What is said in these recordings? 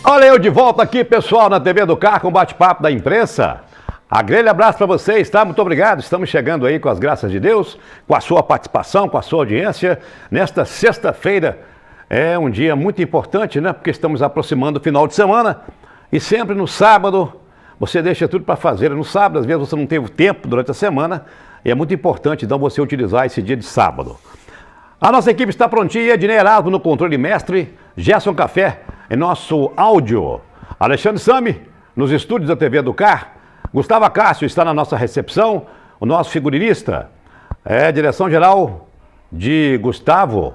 Olha eu de volta aqui, pessoal, na TV do Carro com bate-papo da imprensa. Aquele abraço para vocês, tá? Muito obrigado. Estamos chegando aí com as graças de Deus, com a sua participação, com a sua audiência. Nesta sexta-feira é um dia muito importante, né? Porque estamos aproximando do final de semana e sempre no sábado você deixa tudo para fazer. No sábado, às vezes você não teve tempo durante a semana e é muito importante então você utilizar esse dia de sábado. A nossa equipe está prontinha, Ednei Erasmo no controle mestre, Gerson Café em nosso áudio, Alexandre Sami nos estúdios da TV do Car, Gustavo Cássio está na nossa recepção, o nosso figurinista, direção geral de Gustavo,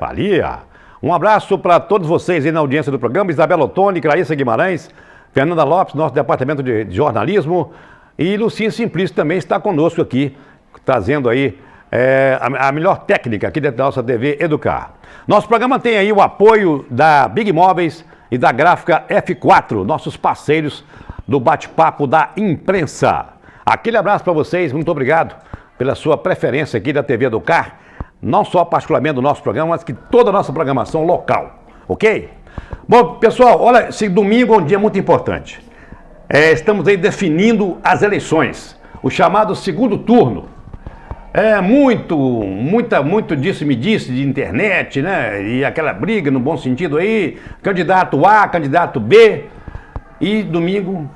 Falia. Um abraço para todos vocês aí na audiência do programa, Isabela Ottoni, Clarissa Guimarães, Fernanda Lopes, nosso departamento de jornalismo, e Lucinha Simplício também está conosco aqui, trazendo aí a melhor técnica aqui dentro da nossa TV Educar. Nosso programa tem aí o apoio da Big Móveis e da Gráfica F4, nossos parceiros do bate-papo da imprensa. Aquele abraço para vocês, muito obrigado pela sua preferência aqui da TV Educar, não só particularmente do nosso programa, mas que toda a nossa programação local, ok? Bom, pessoal, olha, esse domingo é um dia muito importante. Estamos aí definindo as eleições, o chamado segundo turno. Muito disse-me-disse de internet, né? E aquela briga no bom sentido aí, candidato A, candidato B, e domingo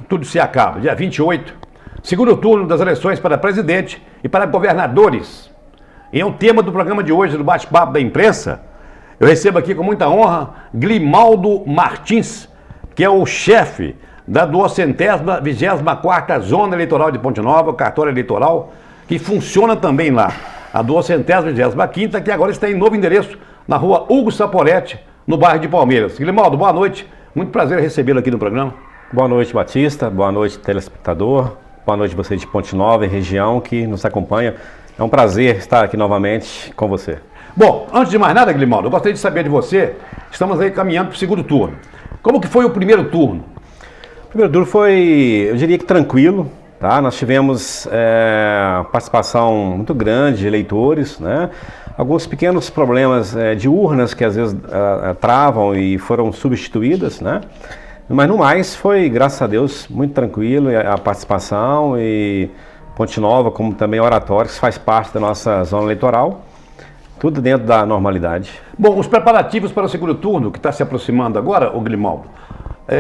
tudo se acaba, dia 28, segundo turno das eleições para presidente e para governadores. E é o tema do programa de hoje, do bate-papo da imprensa. Eu recebo aqui com muita honra Grimaldo Martins, que é o chefe da 224ª Zona Eleitoral de Ponte Nova, o cartório eleitoral, que funciona também lá, a 225ª, que agora está em novo endereço, na rua Hugo Saporetti, no bairro de Palmeiras. Grimaldo, boa noite, muito prazer recebê-lo aqui no programa. Boa noite, Batista, boa noite, telespectador, boa noite você de Ponte Nova e região que nos acompanha. É um prazer estar aqui novamente com você. Bom, antes de mais nada, Grimaldo, eu gostaria de saber de você, estamos aí caminhando para o segundo turno. Como que foi o primeiro turno? O primeiro turno foi, eu diria que tranquilo. Tá? Nós tivemos participação muito grande de eleitores, né? Alguns pequenos problemas de urnas que às vezes travam e foram substituídas, né? Mas no mais foi, graças a Deus, muito tranquilo a participação e Ponte Nova, como também Oratório, que faz parte da nossa zona eleitoral, tudo dentro da normalidade. Bom, os preparativos para o segundo turno, que está se aproximando agora, o Grimaldo,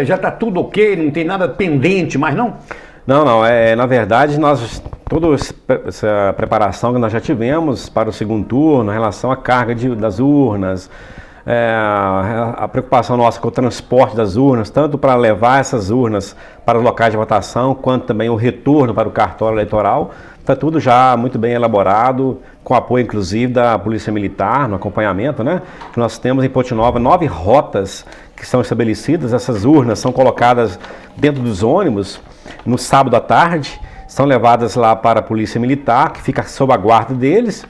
já está tudo ok, não tem nada pendente mais não? Não, na verdade, toda essa preparação que nós já tivemos para o segundo turno, em relação à carga das urnas, a preocupação nossa com o transporte das urnas, tanto para levar essas urnas para os locais de votação, quanto também o retorno para o cartório eleitoral, está tudo já muito bem elaborado, com apoio inclusive da Polícia Militar, no acompanhamento, né? Nós temos em Ponte Nova 9 rotas que são estabelecidas, essas urnas são colocadas dentro dos ônibus, no sábado à tarde, são levadas lá para a Polícia Militar, que fica sob a guarda deles,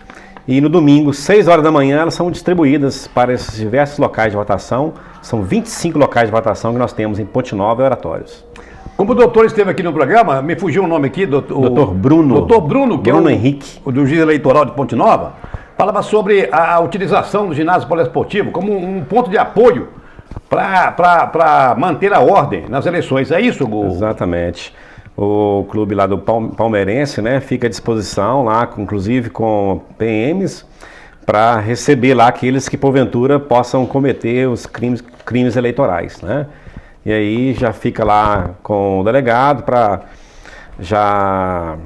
e no domingo, 6 horas da manhã, elas são distribuídas para esses diversos locais de votação. São 25 locais de votação que nós temos em Ponte Nova e Oratórios. Como o doutor esteve aqui no programa, me fugiu o nome aqui, doutor Bruno. Doutor Bruno, que Bruno é Henrique, o do juiz eleitoral de Ponte Nova, falava sobre a utilização do ginásio poliesportivo como um ponto de apoio para manter a ordem nas eleições. É isso, Gu? Exatamente. O clube lá do Palmeirense, né, fica à disposição lá, inclusive com PMs, para receber lá aqueles que porventura possam cometer os crimes eleitorais, né? E aí já fica lá com o delegado para já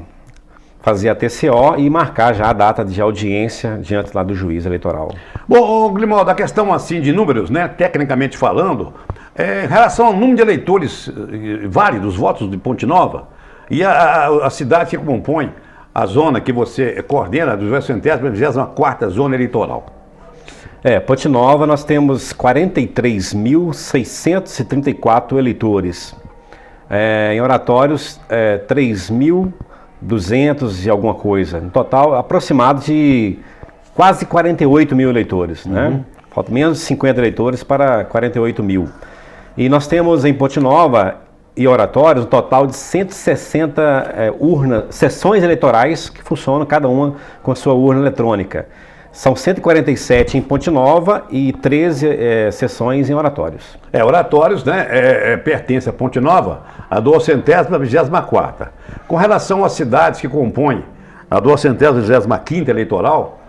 fazer a TCO e marcar já a data de audiência diante lá do juiz eleitoral. Bom, Grimaldo, a questão assim de números, né, tecnicamente falando, em relação ao número de eleitores válidos, votos de Ponte Nova, e a cidade que compõe a zona que você coordena, a 224ª Zona Eleitoral. Ponte Nova nós temos 43.634 eleitores. Em Oratórios, 3.200 e alguma coisa. No total, aproximado de quase 48 mil eleitores, né? Falta menos de 50 eleitores para 48 mil. E nós temos em Ponte Nova e Oratórios um total de 160 sessões eleitorais que funcionam cada uma com a sua urna eletrônica. São 147 em Ponte Nova e 13 sessões em oratórios. Oratórios, né, pertence a Ponte Nova, a 224ª. Com relação às cidades que compõem a 225ª eleitoral,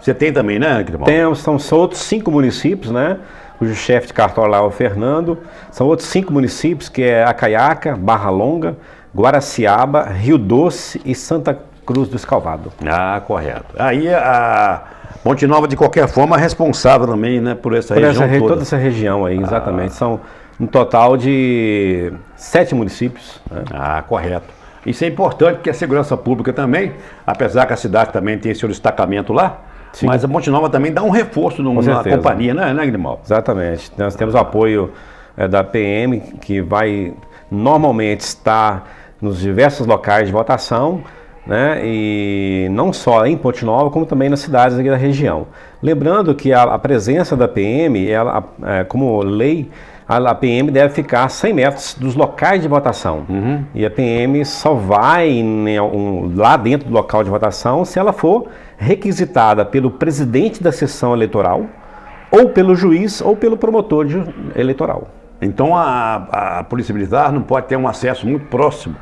você tem também, né, Grimaldo? Temos, são outros 5 municípios, né, cujo chefe de cartório lá é o Fernando. São outros 5 municípios, que é Acaiaca, Barra Longa, Guaraciaba, Rio Doce e Santa Cruz do Escalvado. Ah, correto. Aí a Ponte Nova, de qualquer forma, é responsável também, né, por essa região toda. Toda essa região aí, exatamente. São um total de 7 municípios. Né? Ah, correto. Isso é importante, porque a segurança pública também, apesar que a cidade também tem seu destacamento lá, sim, mas a Ponte Nova também dá um reforço na companhia, né, Grimaldo? Exatamente. Nós temos o apoio da PM, que vai normalmente estar nos diversos locais de votação, né, e não só em Ponte Nova, como também nas cidades aqui da região. Lembrando que a presença da PM, como lei, a PM deve ficar a 100 metros dos locais de votação. Uhum. E a PM só vai lá dentro do local de votação se ela for requisitada pelo presidente da sessão eleitoral, ou pelo juiz, ou pelo promotor eleitoral. Então a Polícia Militar não pode ter um acesso muito próximo?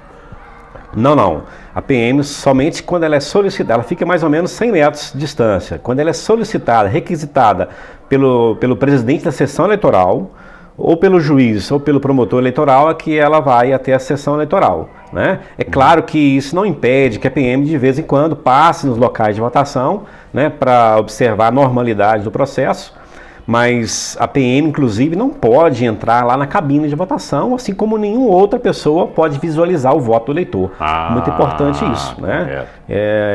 Não. A PM somente quando ela é solicitada, ela fica mais ou menos 100 metros de distância. Quando ela é solicitada, requisitada pelo presidente da sessão eleitoral, ou pelo juiz, ou pelo promotor eleitoral, é que ela vai até a sessão eleitoral. Né? É claro que isso não impede que a PM de vez em quando passe nos locais de votação, né, para observar a normalidade do processo, mas a PM, inclusive, não pode entrar lá na cabine de votação, assim como nenhuma outra pessoa pode visualizar o voto do eleitor. Muito importante isso, né?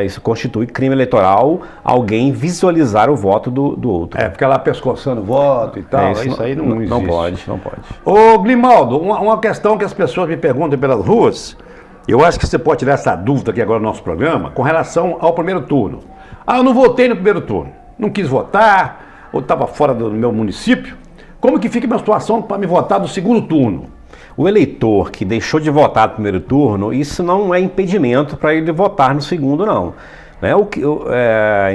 Isso constitui crime eleitoral, alguém visualizar o voto do outro. Ficar lá pescoçando o voto e tal, isso aí não existe. Não pode. Ô, Grimaldo, uma questão que as pessoas me perguntam pelas ruas, eu acho que você pode tirar essa dúvida aqui agora no nosso programa, com relação ao primeiro turno. Eu não votei no primeiro turno, não quis votar, ou estava fora do meu município, como que fica a minha situação para me votar no segundo turno? O eleitor que deixou de votar no primeiro turno, isso não é impedimento para ele votar no segundo, não. Né?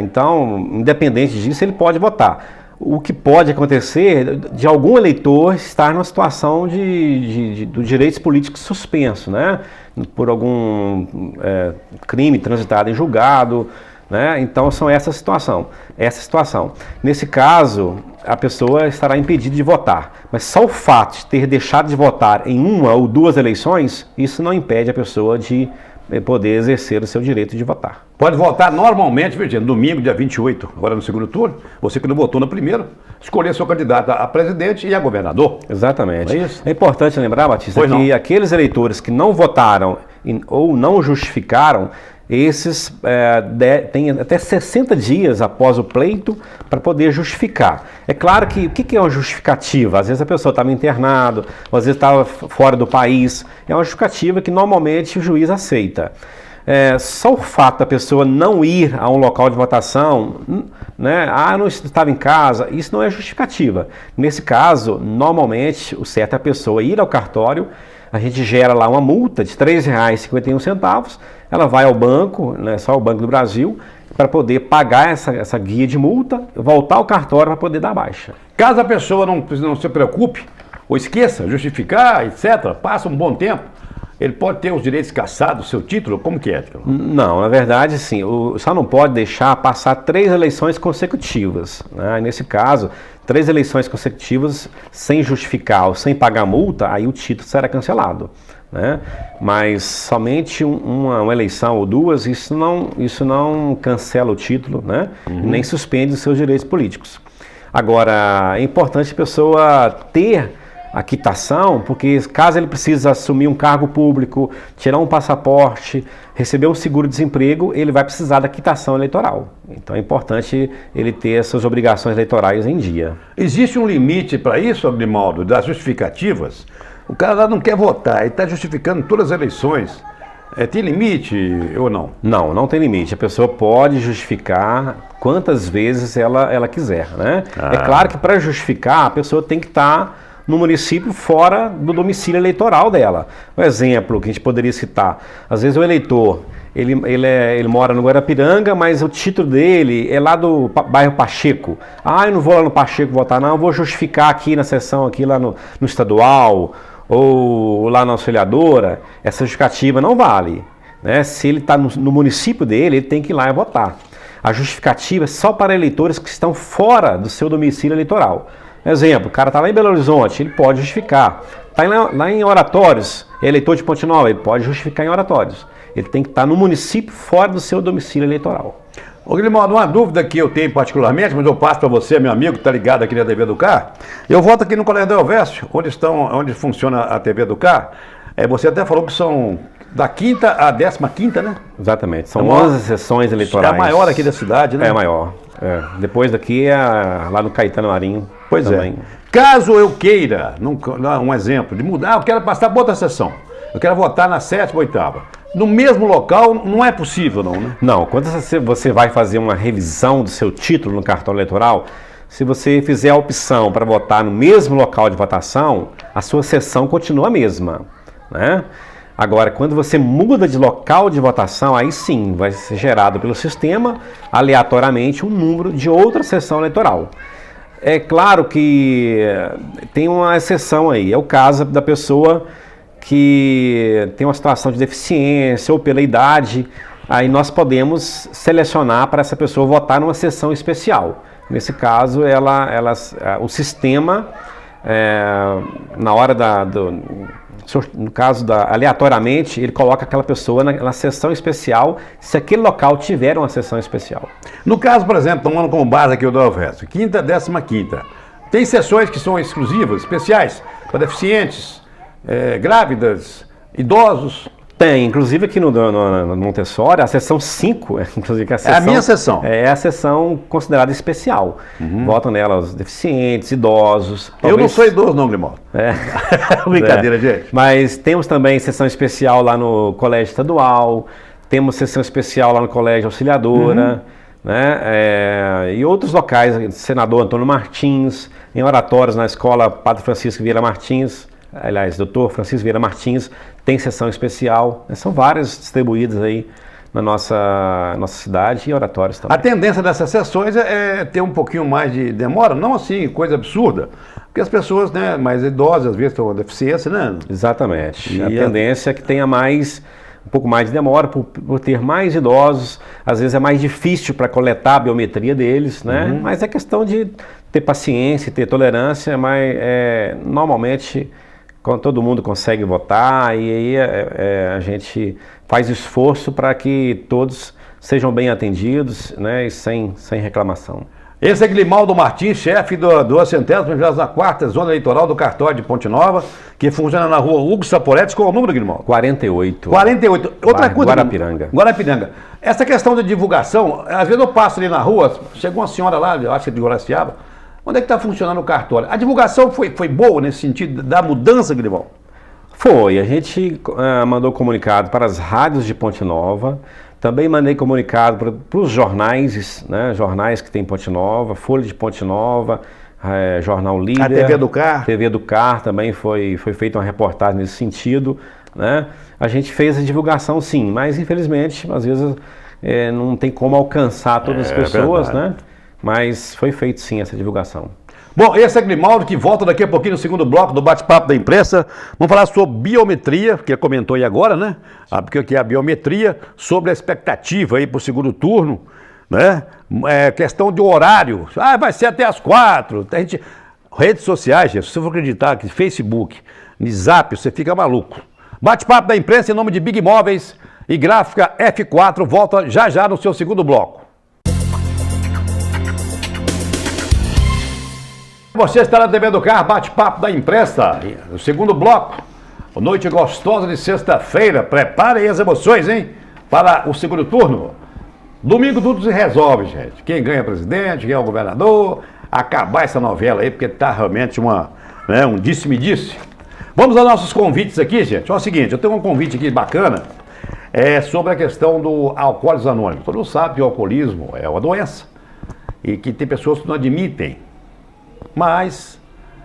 Então, independente disso, ele pode votar. O que pode acontecer de algum eleitor estar numa situação dos direitos políticos suspenso, né? Por algum crime transitado em julgado, né? Então são essa situação. Nesse caso, a pessoa estará impedida de votar, mas só o fato de ter deixado de votar em uma ou duas eleições, isso não impede a pessoa de poder exercer o seu direito de votar. Pode votar normalmente, Virgínia, domingo, dia 28, agora no segundo turno, você que não votou no primeiro, escolher seu candidato a presidente e a governador. Exatamente. É isso? É importante lembrar, Batista, que aqueles eleitores que não votaram ou não justificaram, esses têm até 60 dias após o pleito para poder justificar. É claro que o que é uma justificativa? Às vezes a pessoa estava internada, ou às vezes estava fora do país. É uma justificativa que normalmente o juiz aceita. Só o fato da pessoa não ir a um local de votação, né? Eu não estava em casa, isso não é justificativa. Nesse caso, normalmente, o certo é a pessoa ir ao cartório, a gente gera lá uma multa de R$ 3,51, ela vai ao banco, né, só o Banco do Brasil, para poder pagar essa guia de multa, voltar ao cartório para poder dar baixa. Caso a pessoa não se preocupe, ou esqueça, justificar, etc., passa um bom tempo, ele pode ter os direitos cassados, seu título, como que é? Não, na verdade, sim, só não pode deixar passar 3 eleições consecutivas, né? Nesse caso, 3 eleições consecutivas sem justificar ou sem pagar multa, aí o título será cancelado, né? Mas somente uma eleição ou duas, isso não cancela o título, né? Nem suspende os seus direitos políticos. Agora, é importante a pessoa ter a quitação, porque caso ele precise assumir um cargo público, tirar um passaporte, receber um seguro-desemprego, ele vai precisar da quitação eleitoral. Então é importante ele ter essas obrigações eleitorais em dia. Existe um limite para isso, Grimaldo, das justificativas? O cara lá não quer votar, ele está justificando todas as eleições. Tem limite ou não? Não tem limite. A pessoa pode justificar quantas vezes ela quiser, né? É claro que para justificar, a pessoa tem que estar no município fora do domicílio eleitoral dela. Um exemplo que a gente poderia citar, às vezes o eleitor, ele mora no Guarapiranga, mas o título dele é lá do bairro Pacheco. Ah, eu não vou lá no Pacheco votar não, eu vou justificar aqui na sessão, aqui lá no estadual, ou lá na auxiliadora. Essa justificativa não vale, né? Se ele está no município dele, ele tem que ir lá e votar. A justificativa é só para eleitores que estão fora do seu domicílio eleitoral. Exemplo, o cara está lá em Belo Horizonte, ele pode justificar. Está lá em Oratórios, é eleitor de Ponte Nova, ele pode justificar em Oratórios. Ele tem que estar no município fora do seu domicílio eleitoral. Ô Grimaldo, uma dúvida que eu tenho particularmente, mas eu passo para você, meu amigo, que está ligado aqui na TV do Car. Eu volto aqui no Colégio Del Oeste, onde funciona a TV do Car. Você até falou que são da 5ª à 15ª, né? Exatamente, são 11 sessões eleitorais. É a maior aqui da cidade, né? É a maior. Depois daqui é lá no Caetano Marinho. Pois também. Caso eu queira, um exemplo, de mudar, eu quero passar para outra sessão. Eu quero votar na 7ª, 8ª. No mesmo local não é possível, não, né? Não, quando você vai fazer uma revisão do seu título no cartão eleitoral, se você fizer a opção para votar no mesmo local de votação, a sua sessão continua a mesma, né? Agora, quando você muda de local de votação, aí sim vai ser gerado pelo sistema aleatoriamente um número de outra sessão eleitoral. É claro que tem uma exceção aí, é o caso da pessoa que tem uma situação de deficiência ou pela idade, aí nós podemos selecionar para essa pessoa votar numa sessão especial. Nesse caso, o sistema, na hora no caso aleatoriamente, ele coloca aquela pessoa na sessão especial, se aquele local tiver uma sessão especial. No caso, por exemplo, tomando como base aqui o Del Oeste, 5ª, 15ª, tem sessões que são exclusivas, especiais, para deficientes, grávidas, idosos? Tem, inclusive aqui no Montessori, a sessão 5, inclusive a sessão, é a minha sessão. É a sessão considerada especial. Votam nela os deficientes, idosos. Eu não sou idoso não, Grimaldo. Brincadeira, gente. Mas temos também sessão especial lá no Colégio Estadual, temos sessão especial lá no Colégio Auxiliadora, né? E outros locais, Senador Antônio Martins, em Oratórios, na Escola Padre Francisco Vieira Martins, aliás, Dr. Francisco Vieira Martins, tem sessão especial, são várias distribuídas aí na nossa cidade e Oratórios também. A tendência dessas sessões é ter um pouquinho mais de demora, não assim, coisa absurda, porque as pessoas, né, mais idosas, às vezes estão com deficiência, né? Exatamente, a tendência é que tenha um pouco mais de demora, por ter mais idosos, às vezes é mais difícil para coletar a biometria deles, né? Mas é questão de ter paciência, ter tolerância, mas normalmente todo mundo consegue votar e aí a gente faz esforço para que todos sejam bem atendidos, né, e sem reclamação. Esse é Grimaldo Martins, chefe do 224ª Zona Eleitoral do Cartório de Ponte Nova, que funciona na rua Hugo Saporetti. Qual é o número, Grimaldo? 48. 48. Outra coisa. Guarapiranga. Essa questão de divulgação, às vezes eu passo ali na rua, chegou uma senhora lá, eu acho que é de Guaraciaba. Onde é que está funcionando o cartório? A divulgação foi boa nesse sentido da mudança, Grimaldo? Foi. A gente mandou comunicado para as rádios de Ponte Nova. Também mandei comunicado para os jornais, né? Jornais que tem em Ponte Nova, Folha de Ponte Nova, Jornal Líder. A TV do Car. TV do Car também foi feita uma reportagem nesse sentido, né? A gente fez a divulgação sim, mas infelizmente às vezes não tem como alcançar todas as pessoas, né? Mas foi feito sim essa divulgação. Bom, esse é Grimaldo, que volta daqui a pouquinho no segundo bloco do bate-papo da imprensa. Vamos falar sobre biometria, que ele comentou aí agora, né? Porque é a biometria, sobre a expectativa aí para o segundo turno, né? Questão de horário. Vai ser até às 4. Redes sociais, gente, se você for acreditar que Facebook, Zap, você fica maluco. Bate-papo da imprensa em nome de Big Móveis e Gráfica F4 volta já no seu segundo bloco. Você está na TV do Car, bate-papo da imprensa, no segundo bloco, noite gostosa de sexta-feira, preparem as emoções, hein, para o segundo turno. Domingo tudo se resolve, gente, quem ganha presidente, quem é o governador, acabar essa novela aí, porque tá realmente um disse-me-disse. Vamos aos nossos convites aqui, gente. É o seguinte, eu tenho um convite aqui bacana, sobre a questão do Alcoólicos Anônimos. Todo mundo sabe que o alcoolismo é uma doença e que tem pessoas que não admitem. Mas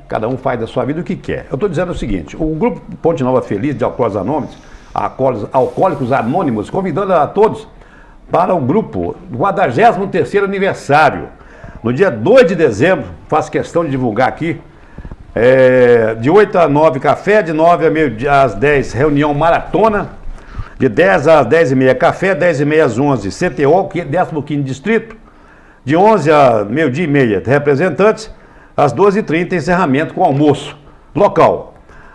cada um faz da sua vida o que quer. Eu estou dizendo o seguinte, o grupo Ponte Nova Feliz de Alcoólicos Anônimos, convidando a todos para o grupo do 43º aniversário. No dia 2 de dezembro, faço questão de divulgar aqui, de 8 a 9 café, de 9 às 10 reunião maratona, de 10 às 10h30 café, 10h30 às 11 CTO, 15º distrito, de 11 a meio-dia e meia representantes, às 12h30 encerramento com almoço. Local,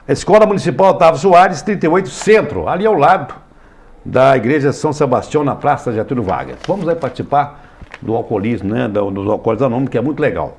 Escola Municipal Otávio Soares, 38 Centro, ali ao lado da Igreja São Sebastião, na Praça Getúlio Vargas. Vamos aí participar do alcoolismo, né, dos alcoólicos anônimos, que é muito legal.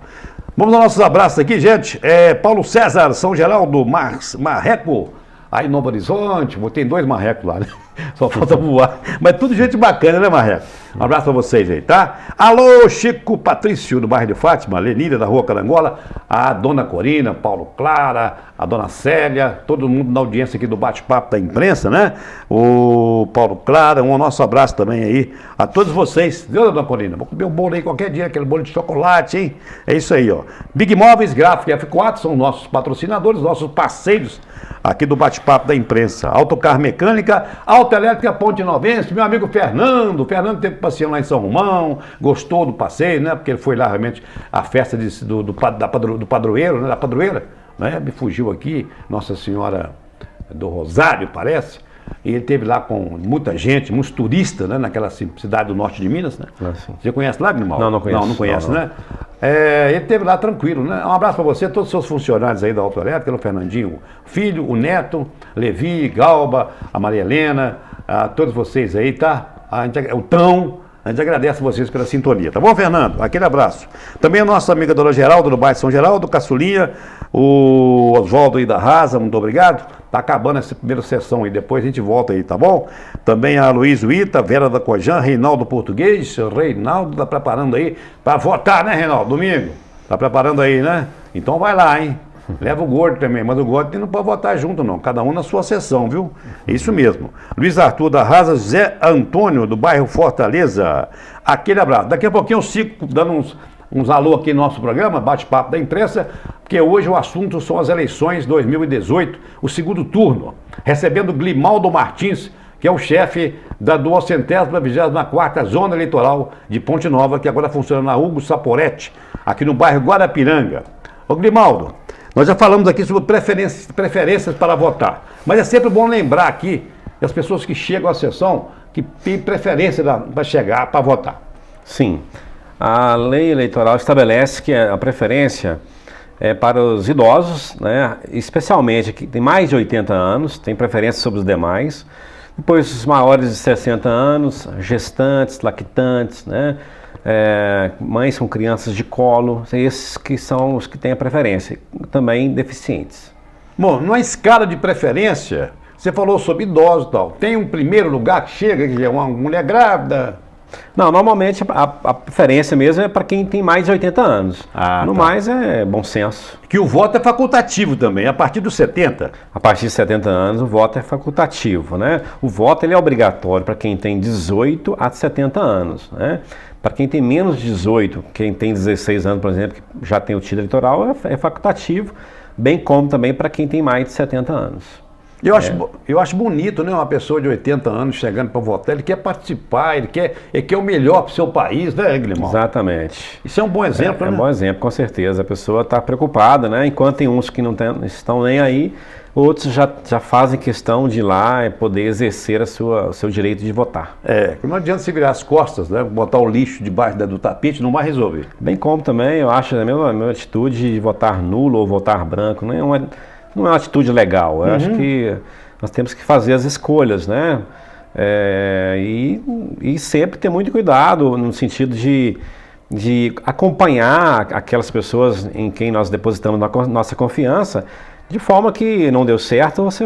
Vamos aos nossos abraços aqui, gente. Paulo César, São Geraldo, Marreco, aí Novo Horizonte, tem 2 marrecos lá, né? Só falta voar. Mas tudo gente bacana, né, Marreco? Um abraço pra vocês aí, tá? Alô, Chico Patrício, do bairro de Fátima, Lenília, da Rua Carangola, a dona Corina, Paulo Clara, a dona Célia, todo mundo na audiência aqui do bate-papo da imprensa, né? O Paulo Clara, nosso abraço também aí a todos vocês. Viu, dona Corina? Vou comer um bolo aí qualquer dia, aquele bolo de chocolate, hein? É isso aí, ó. Big Móveis, Gráfico e F4 são nossos patrocinadores, nossos parceiros aqui do bate-papo da imprensa. Autocar Mecânica, Autoelétrica Ponte Novense, meu amigo Fernando teve passeio lá em São Romão, gostou do passeio, né? Porque ele foi lá realmente a festa do padroeiro, né? Da padroeira, né? Me fugiu aqui, Nossa Senhora do Rosário, parece. E ele esteve lá com muita gente, muitos turistas, né? Naquela cidade do norte de Minas, né? Você conhece lá, Grimaldo? Não conheço. Não conhece, né? Ele esteve lá tranquilo, né? Um abraço para você, todos os seus funcionários aí da Autoelétrica, o Fernandinho Filho, o Neto, Levi, Galba, a Maria Helena, a todos vocês aí, tá? O Tão, a gente agradece vocês pela sintonia, tá bom, Fernando? Aquele abraço. Também a nossa amiga Dona Geraldo, do bairro São Geraldo, Caçulinha, o Oswaldo aí da Rasa, muito obrigado. Tá acabando essa primeira sessão aí, depois a gente volta aí, tá bom? Também a Luiz Uita, Vera da Cojan, Reinaldo Português, Reinaldo tá preparando aí para votar, né, Reinaldo? Domingo. Tá preparando aí, né? Então vai lá, hein? Leva o gordo também, mas o gordo não pode votar junto não, cada um na sua sessão, viu? Isso mesmo. Luiz Arthur da Rasa, Zé Antônio do bairro Fortaleza, aquele abraço. Daqui a pouquinho eu sigo dando uns alô aqui no nosso programa, bate-papo da imprensa, porque hoje o assunto são as eleições 2018, o segundo turno, recebendo Glimaldo Martins, que é o chefe da 224ª Zona Eleitoral de Ponte Nova, que agora funciona na Hugo Saporetti, aqui no bairro Guarapiranga. Ô Glimaldo, nós já falamos aqui sobre preferências para votar, mas é sempre bom lembrar aqui que as pessoas que chegam à sessão que têm preferência para chegar para votar. Sim, a lei eleitoral estabelece que a preferência é para os idosos, né, especialmente que tem mais de 80 anos, tem preferência sobre os demais, depois os maiores de 60 anos, gestantes, lactantes, né, mães com crianças de colo, esses que são os que têm a preferência, também deficientes. Bom, numa escala de preferência, você falou sobre idosos e tal, tem um primeiro lugar que chega, que é uma mulher grávida? Não, normalmente a preferência mesmo é para quem tem mais de 80 anos. No mais é bom senso. Que o voto é facultativo também, a partir dos 70? A partir de 70 anos o voto é facultativo, né? O voto ele é obrigatório para quem tem 18 a 70 anos, né? Para quem tem menos de 18, quem tem 16 anos, por exemplo, que já tem o título eleitoral, é facultativo, bem como também para quem tem mais de 70 anos. Eu acho bonito, né? Uma pessoa de 80 anos chegando para votar, ele quer participar, ele quer o melhor para o seu país, né, Guilherme? Exatamente. Isso é um bom exemplo, né? É um bom exemplo, com certeza. A pessoa está preocupada, né? Enquanto tem uns que não estão nem aí, outros já fazem questão de ir lá e poder exercer o seu direito de votar. Não adianta se virar as costas, né? Botar o lixo debaixo do tapete, não vai resolver. Bem como também, eu acho, a mesma atitude de votar nulo ou votar branco, né? Não é uma atitude legal. Eu acho que nós temos que fazer as escolhas, né? E sempre ter muito cuidado no sentido de acompanhar aquelas pessoas em quem nós depositamos nossa confiança, de forma que não deu certo, você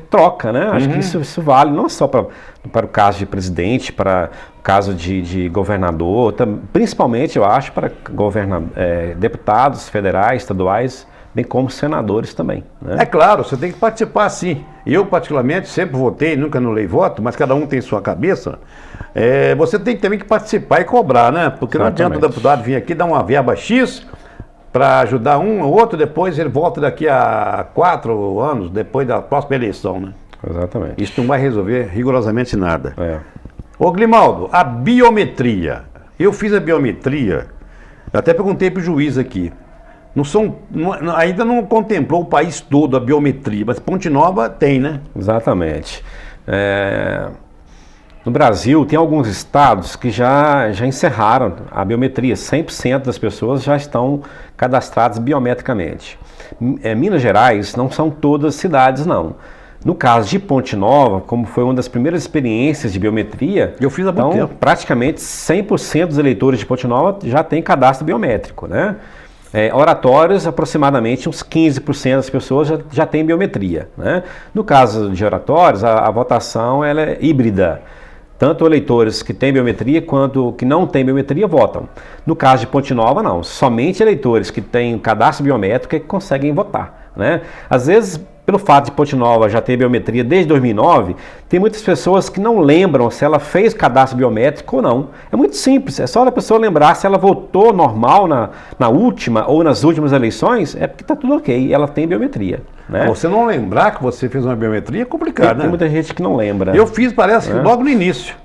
troca, né? Acho que isso vale não só para o caso de presidente, para o caso de governador, principalmente, eu acho, para deputados federais, estaduais, bem como senadores também, né? É claro, você tem que participar sim. Eu, particularmente, sempre votei, nunca anulei voto, mas cada um tem sua cabeça. Você tem também que participar e cobrar, né? Porque não adianta o deputado vir aqui dar uma verba X para ajudar um ou outro, depois ele volta daqui a 4 anos, depois da próxima eleição, né? Exatamente. Isso não vai resolver rigorosamente nada. É. Ô Grimaldo, a biometria. Eu fiz a biometria, eu até perguntei para o juiz aqui. Ainda não contemplou o país todo a biometria, mas Ponte Nova tem, né? Exatamente. No Brasil, tem alguns estados que já encerraram a biometria. 100% das pessoas já estão cadastradas biometricamente. Minas Gerais não são todas cidades, não. No caso de Ponte Nova, como foi uma das primeiras experiências de biometria, eu fiz há muito tempo. Praticamente 100% dos eleitores de Ponte Nova já tem cadastro biométrico, né? Oratórios, aproximadamente uns 15% das pessoas já têm biometria, né? No caso de oratórios, a votação ela é híbrida. Tanto eleitores que têm biometria quanto que não têm biometria votam. No caso de Ponte Nova, não. Somente eleitores que têm cadastro biométrico é que conseguem votar, né? Às vezes, pelo fato de Ponte Nova já ter biometria desde 2009, tem muitas pessoas que não lembram se ela fez cadastro biométrico ou não. É muito simples, é só a pessoa lembrar se ela votou normal na última ou nas últimas eleições, é porque está tudo ok, ela tem biometria, né? Você não lembrar que você fez uma biometria é complicado, né? Tem muita gente que não lembra. Eu fiz, parece que logo no início.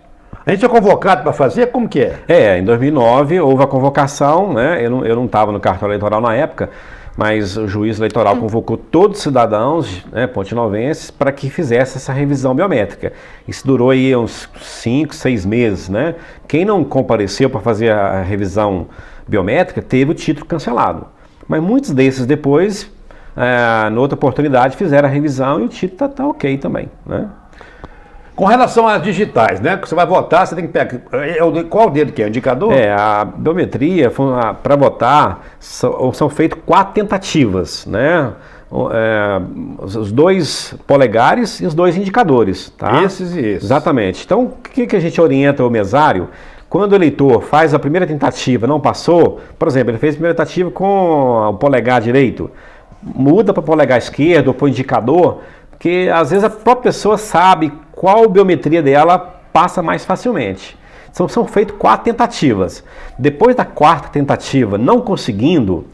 A gente é convocado para fazer, como que é? Em 2009 houve a convocação, né? Eu não estava no cartório eleitoral na época, mas o juiz eleitoral convocou todos os cidadãos, né, pontinovenses, para que fizesse essa revisão biométrica. Isso durou aí uns 5, 6 meses, né? Quem não compareceu para fazer a revisão biométrica teve o título cancelado. Mas muitos desses depois, na outra oportunidade, fizeram a revisão e o título está ok também, né? Com relação às digitais, né? Que você vai votar, você tem que pegar. Qual o dedo que é? O indicador? A biometria, para votar, são feitas 4 tentativas, né? Os 2 polegares e os 2 indicadores, tá? Esses e esses. Exatamente. Então, o que a gente orienta o mesário? Quando o eleitor faz a primeira tentativa, não passou, por exemplo, ele fez a primeira tentativa com o polegar direito, muda para o polegar esquerdo ou para o indicador, porque às vezes a própria pessoa sabe qual biometria dela passa mais facilmente. São feitas 4 tentativas. Depois da 4ª tentativa, não conseguindo,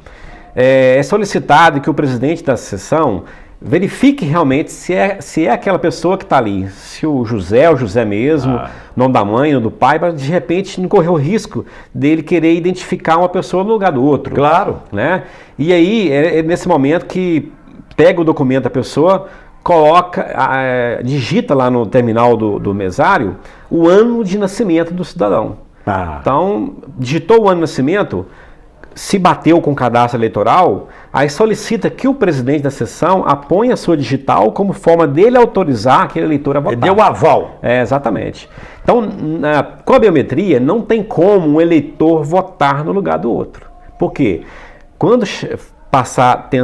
é solicitado que o presidente da sessão verifique realmente se é aquela pessoa que está ali. Se o José mesmo, nome da mãe ou do pai, para de repente não correr o risco dele querer identificar uma pessoa no lugar do outro. Claro. Né? E aí, é nesse momento que pega o documento da pessoa, digita lá no terminal do mesário o ano de nascimento do cidadão. Então, digitou o ano de nascimento, se bateu com o cadastro eleitoral, aí solicita que o presidente da sessão aponha a sua digital como forma dele autorizar aquele eleitor a votar. Deu o aval. Exatamente. Então, com a biometria, não tem como um eleitor votar no lugar do outro. Por quê? Quando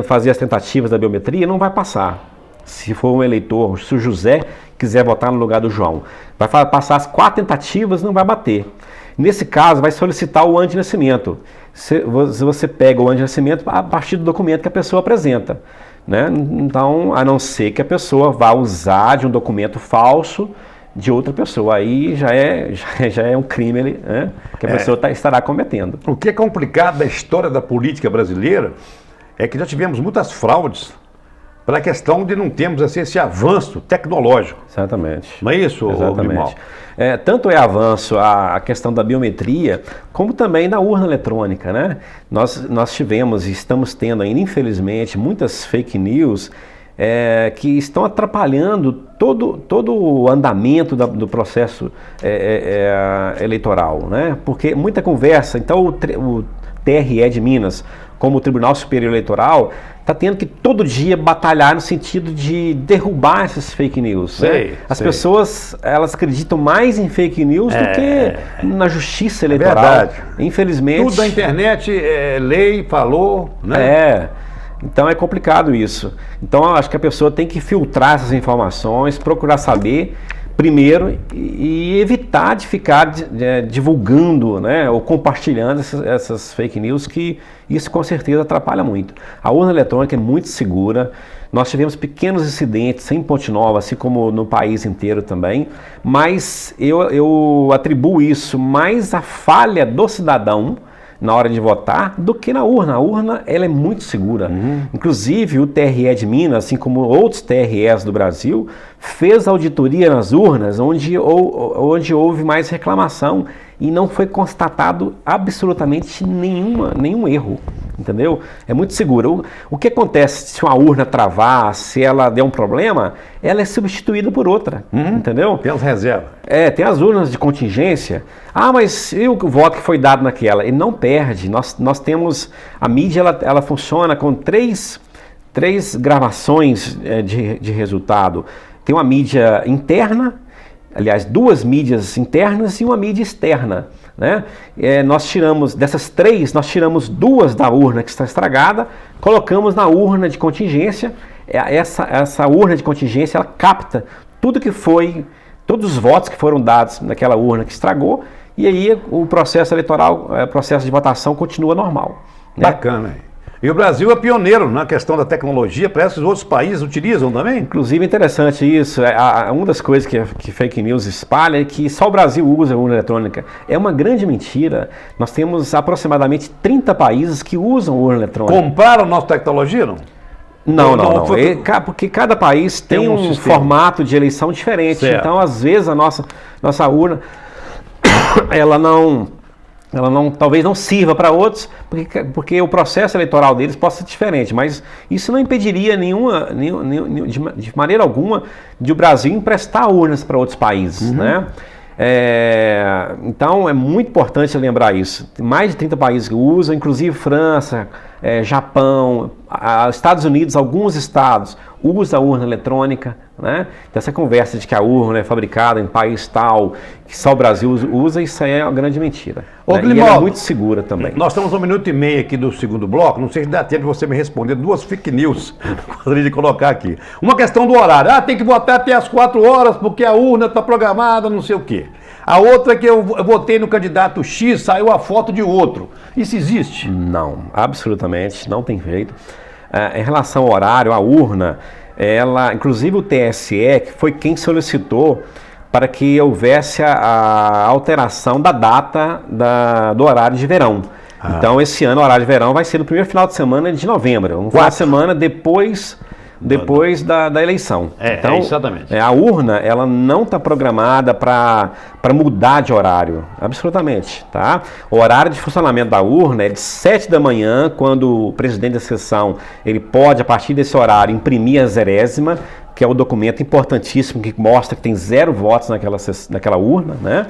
fazer as tentativas da biometria, não vai passar. Se for um eleitor, se o José quiser votar no lugar do João, vai passar as 4 tentativas, não vai bater. Nesse caso, vai solicitar o ano de nascimento. Se você pega o ano de nascimento a partir do documento que a pessoa apresenta, né? Então, a não ser que a pessoa vá usar de um documento falso de outra pessoa, aí já é um crime, né, que a pessoa estará cometendo. O que é complicado da história da política brasileira é que já tivemos muitas fraudes pela questão de não termos assim, esse avanço tecnológico. Exatamente. Não é isso, exatamente. Tanto é avanço a questão da biometria, como também da urna eletrônica, né? Nós tivemos e estamos tendo ainda, infelizmente, muitas fake news que estão atrapalhando todo o andamento do processo eleitoral, né? Porque muita conversa, então o TRE de Minas, como o Tribunal Superior Eleitoral, está tendo que todo dia batalhar no sentido de derrubar essas fake news. Né? As pessoas, elas acreditam mais em fake news do que na justiça eleitoral. Verdade. Infelizmente. Tudo da internet, lei, falou, né? Então é complicado isso. Então eu acho que a pessoa tem que filtrar essas informações, procurar saber primeiro e evitar de ficar divulgando, né, ou compartilhando essas fake news, que isso com certeza atrapalha muito. A urna eletrônica é muito segura. Nós tivemos pequenos incidentes em Ponte Nova, assim como no país inteiro também, mas eu atribuo isso mais à falha do cidadão na hora de votar do que na urna. A urna, ela é muito segura. Inclusive, o TRE de Minas, assim como outros TREs do Brasil, fez auditoria nas urnas onde houve mais reclamação e não foi constatado absolutamente nenhum erro, entendeu? É muito seguro. O que acontece se uma urna travar, se ela der um problema, ela é substituída por outra, entendeu? Tem as reservas. Tem as urnas de contingência. Mas e o voto que foi dado naquela? Ele não perde. Nós temos, a mídia ela funciona com três gravações de resultado. Tem uma mídia interna, aliás, 2 mídias internas e uma mídia externa, né? Nós tiramos, dessas 3, nós tiramos 2 da urna que está estragada, colocamos na urna de contingência. Essa urna de contingência, ela capta todos os votos que foram dados naquela urna que estragou, e aí o processo eleitoral, o processo de votação continua normal, né? Bacana, hein? E o Brasil é pioneiro na questão da tecnologia, parece que os outros países utilizam também. Inclusive, interessante isso, uma das coisas que fake news espalha é que só o Brasil usa a urna eletrônica. É uma grande mentira. Nós temos aproximadamente 30 países que usam urna eletrônica. Compraram nossa tecnologia, não? Não. Porque cada país tem um formato de eleição diferente. Certo. Então, às vezes, a nossa urna, ela talvez não sirva para outros, porque o processo eleitoral deles possa ser diferente, mas isso não impediria de maneira alguma de o Brasil emprestar urnas para outros países, né? Então é muito importante lembrar isso. Mais de 30 países que usam, inclusive França, Japão, Estados Unidos, alguns estados usam a urna eletrônica, né? Então essa conversa de que a urna é fabricada em país tal, que só o Brasil usa, isso aí é uma grande mentira. Ô, Né? E ela é muito segura também. Nós estamos 1 minuto e meio aqui do segundo bloco, não sei se dá tempo de você me responder 2 fake news, gostaria de colocar aqui. Uma questão do horário, tem que votar até as 4 horas porque a urna está programada, não sei o quê. A outra é que eu votei no candidato X, saiu a foto de outro. Isso existe? Não, absolutamente, não tem jeito. Em relação ao horário, a urna, inclusive o TSE, que foi quem solicitou para que houvesse a alteração da data do horário de verão. Então, esse ano, o horário de verão vai ser no primeiro final de semana de novembro, um final de semana depois da eleição. Então, exatamente. A urna, ela não está programada para mudar de horário, absolutamente, tá? O horário de funcionamento da urna é de 7 da manhã, quando o presidente da sessão, ele pode, a partir desse horário, imprimir a zerésima, que é um documento importantíssimo que mostra que tem 0 votos naquela urna, né?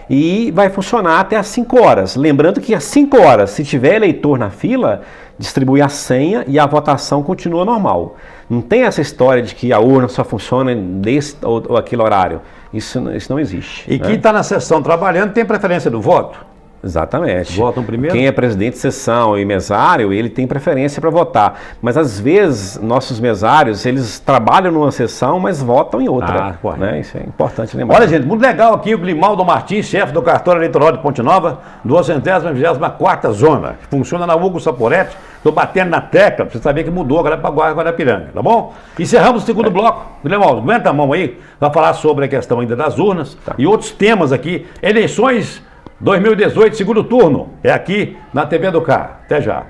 E vai funcionar até às 5 horas. Lembrando que às 5 horas, se tiver eleitor na fila, distribui a senha e a votação continua normal. Não tem essa história de que a urna só funciona desse ou aquele horário. Isso não existe. E quem está na sessão trabalhando tem preferência do voto? Exatamente. Votam primeiro? Quem é presidente de sessão e mesário, ele tem preferência para votar. Mas às vezes, nossos mesários, eles trabalham numa sessão, mas votam em outra. Né? Isso é importante lembrar. Olha, gente, muito legal aqui o Grimaldo Martins, chefe do cartório eleitoral de Ponte Nova, 224ª zona, que funciona na Hugo Saporetti. Estou batendo na tecla, pra você saber que mudou agora para Guarapiranga, tá bom? Encerramos o segundo bloco. Grimaldo, aguenta a mão aí, para falar sobre a questão ainda das urnas e outros temas aqui. Eleições 2018, segundo turno, é aqui na TV do Car. Até já.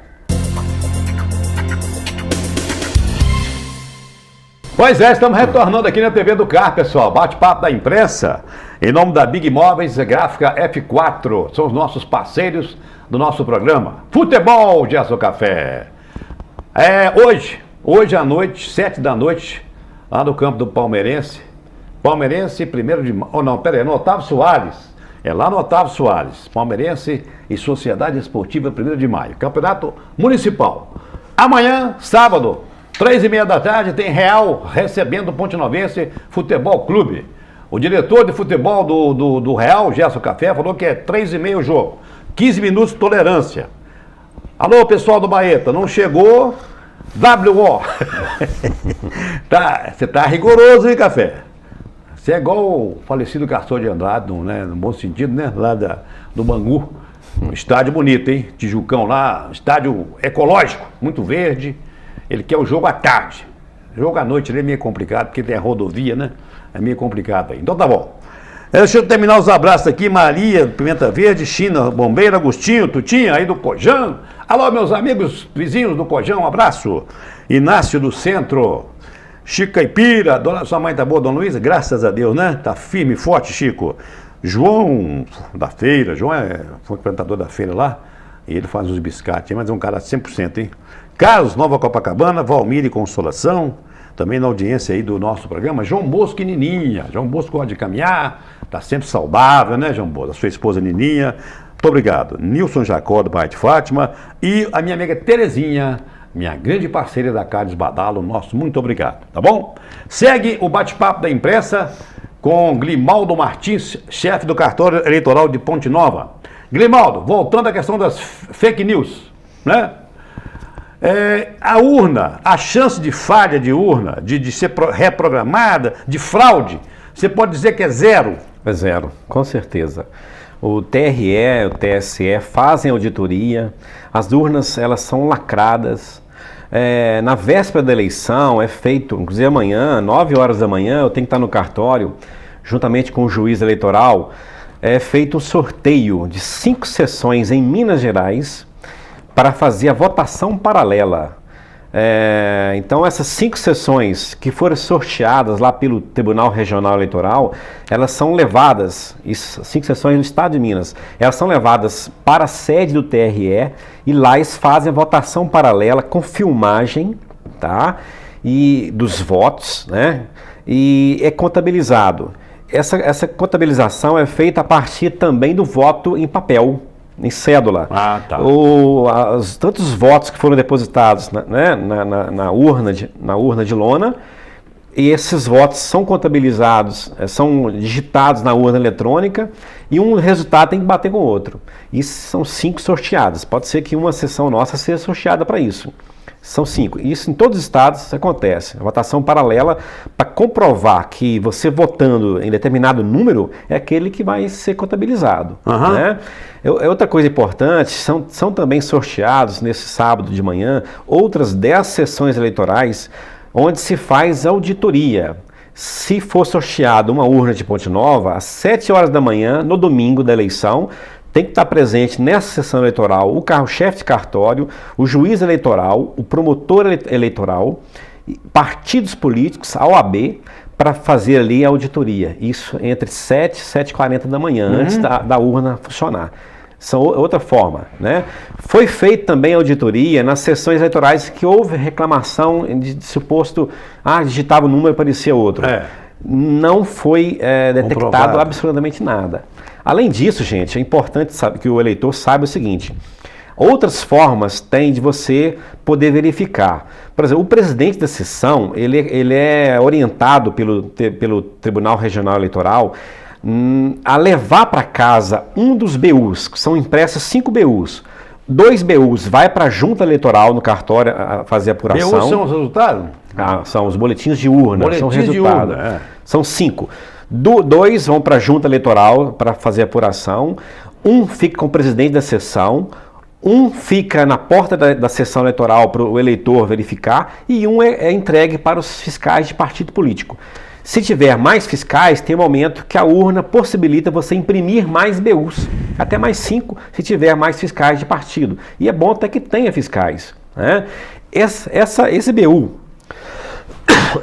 Pois é, estamos retornando aqui na TV do Car, pessoal. Bate-papo da imprensa, em nome da Big Móveis e Gráfica F4. São os nossos parceiros do nosso programa Futebol de Aço Café. Hoje à noite, 7 da noite, lá no campo do Palmeirense. Palmeirense, 1º de maio. No Otávio Soares. É lá no Otávio Soares, Palmeirense e Sociedade Esportiva 1º de maio. Campeonato Municipal. Amanhã, sábado, 3h30 da tarde, tem Real recebendo o Pontenovense Futebol Clube. O diretor de futebol do Real, Gerson Café, falou que é 3h30 o jogo. 15 minutos de tolerância. Alô, pessoal do Baeta, não chegou? WO. Você tá rigoroso, hein, Café? Você é igual o falecido Castor de Andrade, né, no bom sentido, né? Lá do Bangu. Um estádio bonito, hein? Tijucão lá, estádio ecológico, muito verde. Ele quer o jogo à tarde. Jogo à noite ele é meio complicado, porque tem a rodovia, né? É meio complicado aí. Então tá bom. Deixa eu terminar os abraços aqui. Maria, Pimenta Verde, China, Bombeira, Agostinho, Tutinha, aí do Cojão. Alô, meus amigos vizinhos do Cojão, um abraço. Inácio do Centro, Chico Caipira, sua mãe tá boa, Dona Luísa? Graças a Deus, né? Tá firme e forte, Chico. João da feira, João foi apresentador da feira lá, e ele faz os biscates, mas é um cara 100%, hein? Carlos, Nova Copacabana, Valmir e Consolação, também na audiência aí do nosso programa, João Bosco e Nininha. João Bosco gosta de caminhar, tá sempre saudável, né, João Bosco? A sua esposa Nininha, muito obrigado. Nilson Jacó, do Bairro de Fátima, e a minha amiga Terezinha, minha grande parceira da Carlos Badalo, nosso muito obrigado, tá bom? Segue o bate-papo da imprensa com Grimaldo Martins, chefe do cartório eleitoral de Ponte Nova. Grimaldo, voltando à questão das fake news, né? A urna, a chance de falha de urna, de ser reprogramada, de fraude, você pode dizer que é zero? É zero, com certeza. O TRE, o TSE fazem auditoria, as urnas elas são lacradas. Na véspera da eleição é feito, inclusive amanhã, 9 horas da manhã, eu tenho que estar no cartório, juntamente com o juiz eleitoral, é feito um sorteio de 5 sessões em Minas Gerais para fazer a votação paralela. Então essas 5 sessões que foram sorteadas lá pelo Tribunal Regional Eleitoral, elas são levadas, 5 sessões no estado de Minas, elas são levadas para a sede do TRE e lá eles fazem a votação paralela com filmagem, tá? E dos votos, né? E é contabilizado. Essa contabilização é feita a partir também do voto em papel, em cédula. Ah, tá. Tantos votos que foram depositados na urna de lona, e esses votos são contabilizados, são digitados na urna eletrônica, e um resultado tem que bater com o outro. Isso são 5 sorteadas. Pode ser que uma sessão nossa seja sorteada para isso. São 5. Isso em todos os estados acontece. A votação paralela para comprovar que você votando em determinado número é aquele que vai ser contabilizado. Uhum. Né? Outra coisa importante, são também sorteados nesse sábado de manhã outras 10 sessões eleitorais onde se faz auditoria. Se for sorteado uma urna de Ponte Nova, às 7 horas da manhã, no domingo da eleição, tem que estar presente nessa sessão eleitoral o carro-chefe de cartório, o juiz eleitoral, o promotor eleitoral, partidos políticos, a OAB, para fazer ali a auditoria. Isso entre 7 e 7h40 da manhã, antes da urna funcionar. São outra forma, né? Foi feita também auditoria nas sessões eleitorais que houve reclamação de suposto, digitava o número e parecia outro. Não foi detectado absolutamente nada. Além disso, gente, é importante que o eleitor saiba o seguinte: outras formas tem de você poder verificar. Por exemplo, o presidente da sessão, ele é orientado pelo Tribunal Regional Eleitoral a levar para casa um dos BUs, que são impressas 5 BUs. 2 BUs vai para a junta eleitoral no cartório a fazer apuração. BUs são os resultados? São os boletins de urna, são resultados. São 5. 2 vão para a junta eleitoral para fazer apuração. 1 fica com o presidente da sessão. 1 fica na porta da sessão eleitoral para o eleitor verificar. E 1 é entregue para os fiscais de partido político. Se tiver mais fiscais, tem um momento que a urna possibilita você imprimir mais BUs, até mais 5, se tiver mais fiscais de partido. E é bom até que tenha fiscais, né? Esse BU,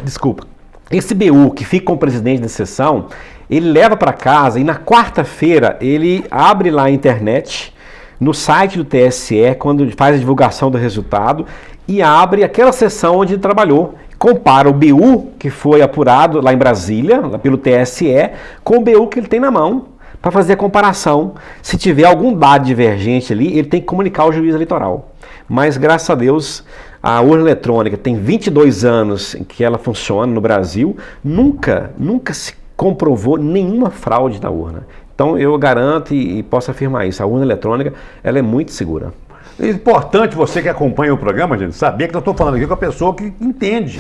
desculpa, esse BU que fica com o presidente da sessão, ele leva para casa e na quarta-feira ele abre lá a internet, no site do TSE, quando faz a divulgação do resultado, e abre aquela sessão onde ele trabalhou. Compara o BU que foi apurado lá em Brasília, lá pelo TSE, com o BU que ele tem na mão, para fazer a comparação. Se tiver algum dado divergente ali, ele tem que comunicar ao juiz eleitoral. Mas, graças a Deus, a urna eletrônica tem 22 anos em que ela funciona no Brasil, nunca se comprovou nenhuma fraude na urna. Então, eu garanto e posso afirmar isso, a urna eletrônica ela é muito segura. É importante você que acompanha o programa, gente, saber que eu estou falando aqui com a pessoa que entende.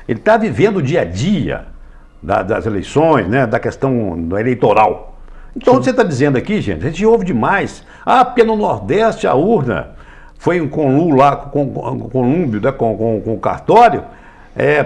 Ele está vivendo o dia a dia das eleições, né, da questão eleitoral. Então, você está dizendo aqui, gente, a gente ouve demais. Porque no Nordeste a urna foi um conluio lá, com o cartório,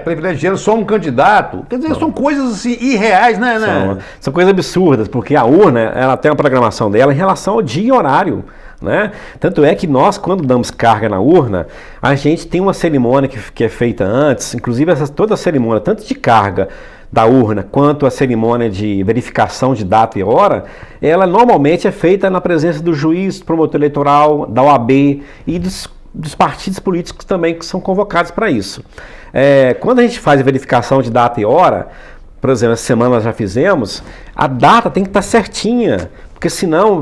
privilegiando só um candidato. Quer dizer, são coisas assim, irreais, né? São coisas absurdas, porque a urna, ela tem uma programação dela em relação ao dia e horário. Né? Tanto é que nós, quando damos carga na urna, a gente tem uma cerimônia que é feita antes, inclusive toda a cerimônia, tanto de carga da urna quanto a cerimônia de verificação de data e hora, ela normalmente é feita na presença do juiz, do promotor eleitoral, da OAB e dos partidos políticos também que são convocados para isso. Quando a gente faz a verificação de data e hora, por exemplo, essa semana nós já fizemos, a data tem que estar certinha, porque senão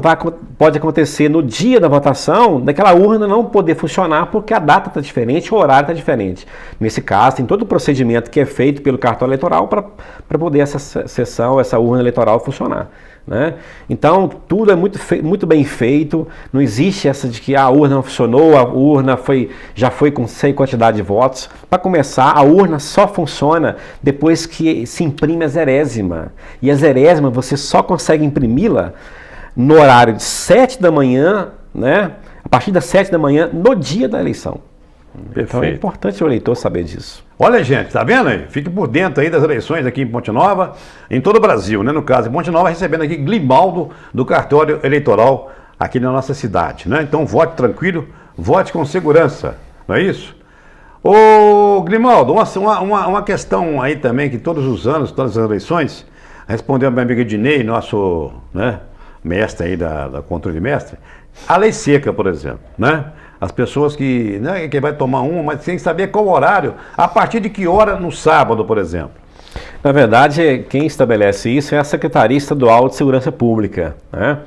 pode acontecer no dia da votação, daquela urna não poder funcionar porque a data está diferente, o horário está diferente. Nesse caso, tem todo o procedimento que é feito pelo cartório eleitoral para poder essa sessão, essa urna eleitoral funcionar. Né? Então, tudo é muito bem feito, não existe essa de que a urna não funcionou, a urna já foi com sem quantidade de votos. Para começar, a urna só funciona depois que se imprime a zerésima. E a zerésima você só consegue imprimi-la no horário de 7 da manhã, né? A partir das 7 da manhã, no dia da eleição. Perfeito. Então é importante o eleitor saber disso. Olha, gente, tá vendo aí? Fique por dentro aí das eleições aqui em Ponte Nova, em todo o Brasil, né? No caso, em Ponte Nova, recebendo aqui Grimaldo do cartório eleitoral aqui na nossa cidade, né? Então, vote tranquilo, vote com segurança, não é isso? Ô, Grimaldo, uma questão aí também que todos os anos, todas as eleições, respondeu a minha amiga Ednei, nosso, né, mestre aí da controle mestre, a lei seca, por exemplo, né? As pessoas que vai tomar uma, mas sem saber qual horário, a partir de que hora no sábado, por exemplo. Na verdade, quem estabelece isso é a Secretaria Estadual de Segurança Pública, né?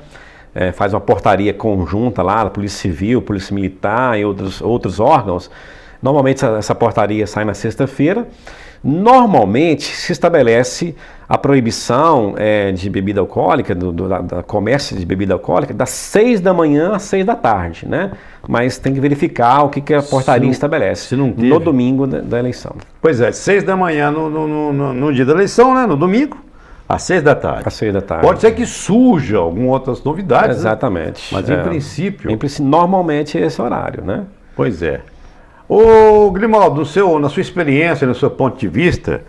Faz uma portaria conjunta lá, a Polícia Civil, Polícia Militar e outros órgãos. Normalmente essa portaria sai na sexta-feira. Normalmente se estabelece a proibição de bebida alcoólica, da comércio de bebida alcoólica, das 6 da manhã às 6 da tarde, né? Mas tem que verificar o que a portaria estabelece no domingo da eleição. Pois é, 6 da manhã no dia da eleição, né? No domingo, às 6 da tarde. Às 6 da tarde. Pode ser que surja algumas outras novidades. Exatamente. Né? Mas em princípio... Normalmente é esse horário, né? Pois é. Ô, Grimaldo, na sua experiência, no seu ponto de vista,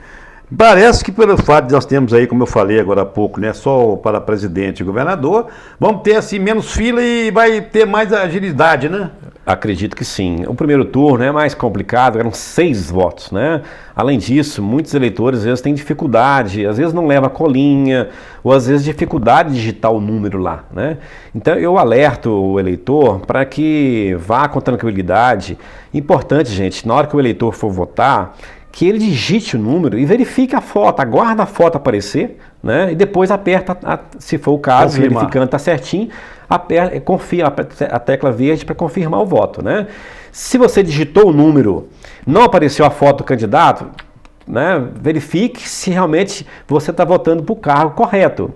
parece que pelo fato de nós termos aí, como eu falei agora há pouco, né, só para presidente e governador, vamos ter assim menos fila e vai ter mais agilidade, né? Acredito que sim. O primeiro turno é mais complicado, eram 6 votos, né? Além disso, muitos eleitores às vezes têm dificuldade, às vezes não leva colinha, ou às vezes dificuldade de digitar o número lá, né? Então eu alerto o eleitor para que vá com tranquilidade. Importante, gente, na hora que o eleitor for votar, que ele digite o número e verifique a foto, aguarda a foto aparecer, né? E depois aperta, se for o caso, verificando está certinho, confia a tecla verde para confirmar o voto, né? Se você digitou o número, não apareceu a foto do candidato, né? Verifique se realmente você está votando para o cargo correto.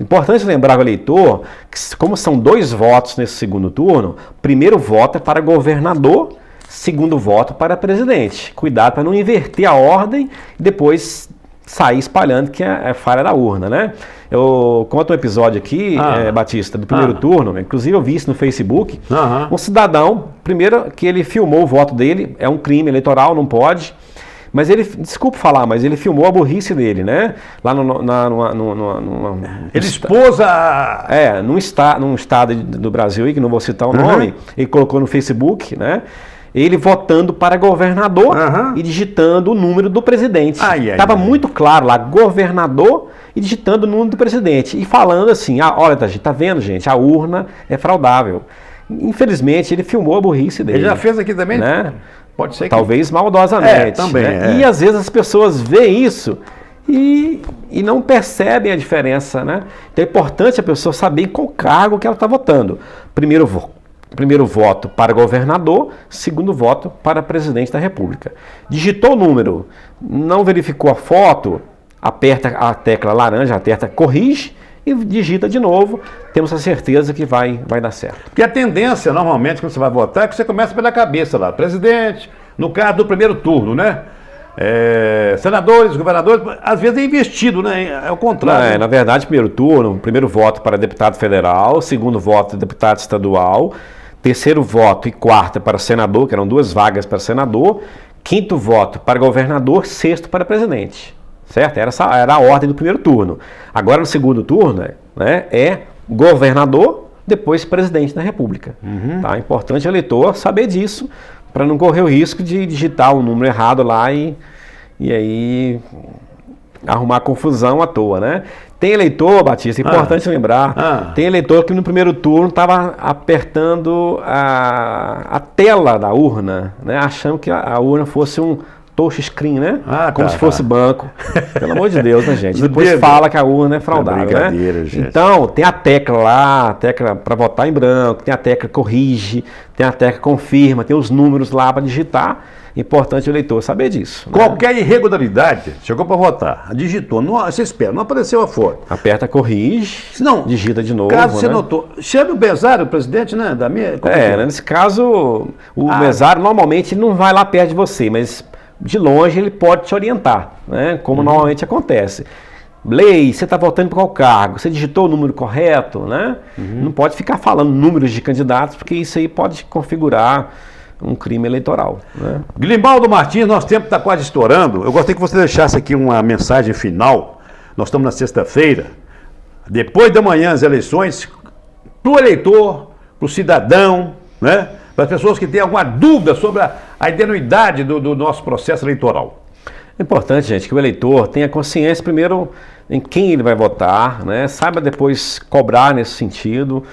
Importante lembrar ao eleitor que, como são 2 votos nesse segundo turno, primeiro voto é para governador, segundo voto para presidente. Cuidado para não inverter a ordem e depois sair espalhando que é falha da urna, né? Eu conto um episódio aqui, Batista, do primeiro turno, inclusive eu vi isso no Facebook. Um cidadão, primeiro que ele filmou o voto dele, é um crime eleitoral, não pode, mas ele, desculpe falar, mas ele filmou a burrice dele, né? Lá ele expôs a... num estado do Brasil aí, que não vou citar o nome, ele colocou no Facebook, né? Ele votando para governador e digitando o número do presidente. Estava muito claro lá, governador e digitando o número do presidente. E falando assim, olha, tá vendo, gente, a urna é fraudável. Infelizmente, ele filmou a burrice dele. Ele já fez aqui também? Né? Pode ser que... Talvez maldosamente. Também. Né? E às vezes as pessoas veem isso e não percebem a diferença, né? Então é importante a pessoa saber em qual cargo que ela está votando. Primeiro voto para governador, segundo voto para presidente da República. Digitou o número, não verificou a foto, aperta a tecla laranja, corrige e digita de novo. Temos a certeza que vai dar certo. Porque a tendência, normalmente, quando você vai votar, é que você começa pela cabeça lá. Presidente, no caso do primeiro turno, né? Senadores, governadores, às vezes é investido, né? É o contrário. Na verdade, primeiro turno, primeiro voto para deputado federal, segundo voto deputado estadual, terceiro voto e quarta para senador, que eram 2 vagas para senador, quinto voto para governador, sexto para presidente. Certo? Essa era a ordem do primeiro turno. Agora, no segundo turno, né, é governador, depois presidente da República. Tá? É importante o eleitor saber disso, para não correr o risco de digitar um número errado lá e aí arrumar confusão à toa, né? Tem eleitor, Batista, importante lembrar, tem eleitor que no primeiro turno estava apertando a tela da urna, né? Achando que a urna fosse um touchscreen, né? Como se fosse banco. Pelo amor de Deus, né, gente? Depois fala que a urna é fraudável, né? Gente. Então, tem a tecla lá, a tecla para votar em branco, tem a tecla corrige, tem a tecla confirma, tem os números lá para digitar. Importante o eleitor saber disso. Qualquer irregularidade, chegou para votar, digitou, não, você espera, não apareceu a foto. Aperta corrige, não, digita de novo. Caso você notou, chama o mesário, o presidente, né? Da minha, nesse caso, o mesário normalmente ele não vai lá perto de você, mas de longe ele pode te orientar, né? Como normalmente acontece. Lei, você está votando para qual cargo? Você digitou o número correto, né? Não pode ficar falando números de candidatos, porque isso aí pode configurar um crime eleitoral, né? Glimbaldo Martins, nosso tempo está quase estourando. Eu gostaria que você deixasse aqui uma mensagem final. Nós estamos na sexta-feira. Depois da manhã, as eleições, para o eleitor, para o cidadão, né? Para as pessoas que têm alguma dúvida sobre a idoneidade do nosso processo eleitoral. É importante, gente, que o eleitor tenha consciência, primeiro, em quem ele vai votar, né? Saiba depois cobrar nesse sentido.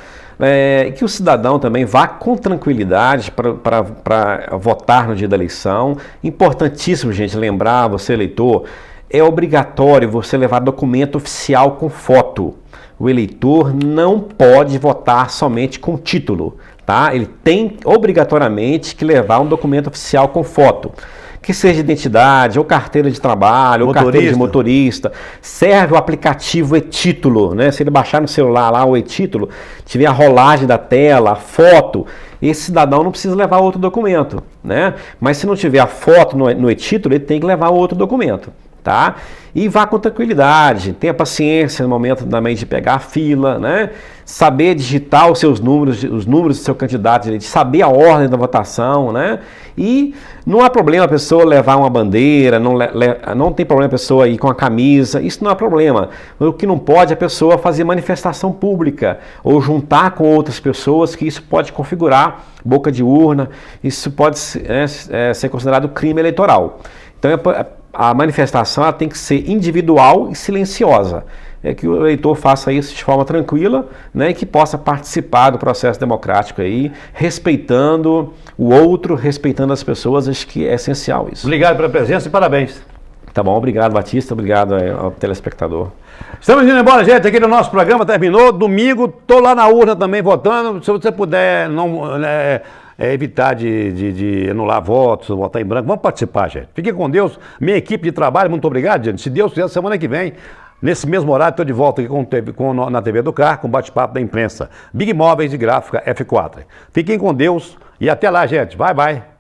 Que o cidadão também vá com tranquilidade para votar no dia da eleição. Importantíssimo, gente, lembrar, você eleitor, é obrigatório você levar documento oficial com foto. O eleitor não pode votar somente com título, tá? Ele tem obrigatoriamente que levar um documento oficial com foto. Que seja identidade, ou carteira de trabalho, ou carteira de motorista. Serve o aplicativo e-título, né? Se ele baixar no celular lá o e-título, tiver a rolagem da tela, a foto, esse cidadão não precisa levar outro documento, né? Mas se não tiver a foto no e-título, ele tem que levar outro documento, tá? E vá com tranquilidade, tenha paciência no momento também de pegar a fila, né? Saber digitar os seus números, os números do seu candidato, de saber a ordem da votação, né? E não há problema a pessoa levar uma bandeira, não tem problema a pessoa ir com a camisa, isso não é problema. O que não pode é a pessoa fazer manifestação pública ou juntar com outras pessoas, que isso pode configurar boca de urna, isso pode ser considerado crime eleitoral. Então a manifestação ela tem que ser individual e silenciosa. É que o eleitor faça isso de forma tranquila, né, e que possa participar do processo democrático aí, respeitando o outro, respeitando as pessoas. Acho que é essencial isso. Obrigado pela presença e parabéns. Tá bom, obrigado, Batista, obrigado ao telespectador. Estamos indo embora, gente, aqui no nosso programa, terminou. Domingo, tô lá na urna também votando. Se você puder evitar de anular votos, votar em branco, vamos participar, gente. Fiquem com Deus. Minha equipe de trabalho, muito obrigado, gente. Se Deus quiser, semana que vem, nesse mesmo horário, estou de volta aqui na TV do Carro, com bate-papo da imprensa. Big Móveis e Gráfica F4. Fiquem com Deus e até lá, gente. Bye, bye.